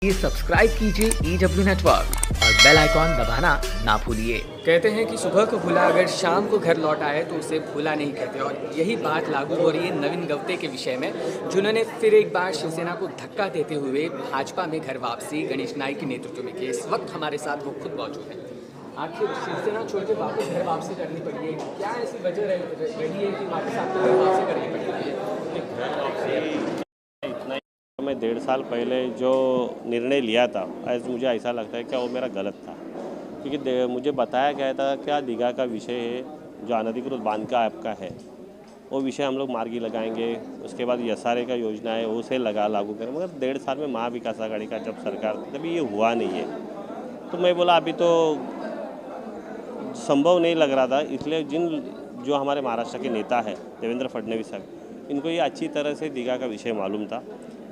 ये सब्सक्राइब कीजिए EW network और बेल आइकॉन दबाना ना भूलिए। कहते हैं कि सुबह को भूला अगर शाम को घर लौट आए तो उसे भूला नहीं कहते, और यही बात लागू हो रही है नवीन गवते के विषय में, जिन्होंने फिर एक बार शिवसेना को धक्का देते हुए भाजपा में घर वापसी गणेश नाइक के नेतृत्व में की। इस वक्त हमारे साथ वो खुद मौजूद हैं। आखिर शिवसेना छोड़ के वापस घर वापसी करनी पड़ी है, क्या ऐसी वजह रही है कि वापस आपको घर वापसी करनी पड़ी है? मैं 1.5 साल पहले जो निर्णय लिया था, मुझे ऐसा लगता है क्या वो मेरा गलत था, क्योंकि मुझे बताया गया था क्या दीघा का विषय है जो अनधिकृत बांध का आपका है, वो विषय हम लोग मार्गी लगाएंगे, उसके बाद SRA का योजना है उसे लागू करें। मगर 1.5 साल में महाविकास आघाड़ी का जब सरकार तभी ये हुआ नहीं है, तो मैं बोला अभी तो संभव नहीं लग रहा था। इसलिए जो हमारे महाराष्ट्र के नेता है देवेंद्र फडणवीस साहब, इनको ये अच्छी तरह से दीघा का विषय मालूम था,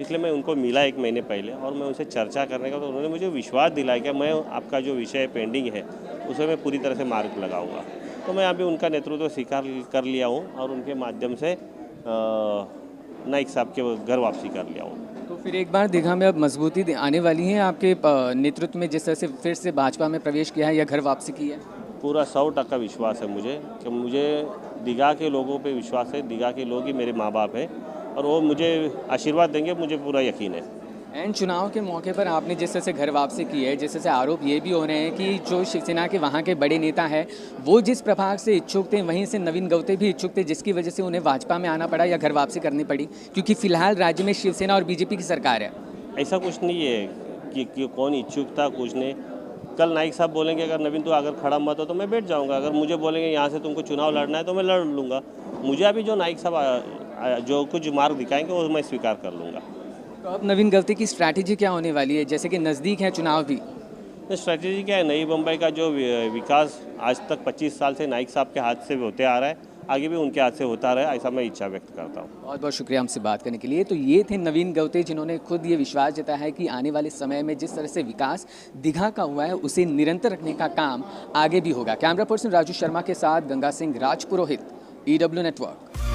इसलिए मैं उनको मिला 1 महीने पहले और मैं उनसे चर्चा करने का, तो उन्होंने मुझे विश्वास दिलाया कि मैं आपका जो विषय पेंडिंग है उसे मैं पूरी तरह से मार्ग लगाऊंगा। तो मैं अभी उनका नेतृत्व स्वीकार कर लिया हूं और उनके माध्यम से नाइक साहब के घर वापसी कर लिया हूँ। तो फिर एक बार दीघा में अब मजबूती आने वाली है आपके नेतृत्व में, जिस तरह से फिर से भाजपा में प्रवेश किया है या घर वापसी की है? पूरा 100% विश्वास है मुझे दीघा के लोगों पे विश्वास है। दीघा के लोग ही मेरे माँ बाप हैं और वो मुझे आशीर्वाद देंगे, मुझे पूरा यकीन है। एंड चुनाव के मौके पर आपने जिस तरह से घर वापसी की है, जिस तरह से आरोप ये भी हो रहे हैं कि जो शिवसेना के वहाँ के बड़े नेता हैं वो जिस प्रभाग से इच्छुक थे वहीं से नवीन गवते भी इच्छुक थे, जिसकी वजह से उन्हें भाजपा में आना पड़ा या घर वापसी करनी पड़ी, क्योंकि फिलहाल राज्य में शिवसेना और बीजेपी की सरकार है। ऐसा कुछ नहीं है कि कौन इच्छुक था, कुछ नहीं। कल नाइक साहब बोलेंगे अगर नवीन तो अगर खड़ा मत हो तो मैं बैठ जाऊंगा, अगर मुझे बोलेंगे यहाँ से तुमको चुनाव लड़ना है तो मैं लड़ लूँगा। मुझे अभी जो नाइक साहब जो कुछ मार्ग दिखाएंगे वो मैं स्वीकार कर लूँगा। तो अब नवीन गवते की स्ट्रैटेजी क्या होने वाली है, जैसे कि नज़दीक है चुनाव भी? स्ट्रैटेजी क्या है, नई मुंबई का जो विकास आज तक 25 साल से नाइक साहब के हाथ से होते आ रहा है, आगे भी उनके हाथ से होता रहे, ऐसा मैं इच्छा व्यक्त करता हूँ। बहुत बहुत शुक्रिया हमसे बात करने के लिए। तो ये थे नवीन गवते, जिन्होंने खुद ये विश्वास जताया है कि आने वाले समय में जिस तरह से विकास दीघा का हुआ है उसे निरंतर रखने का काम आगे भी होगा। कैमरा पर्सन राजू शर्मा के साथ गंगा सिंह राजपुरोहित, EW नेटवर्क।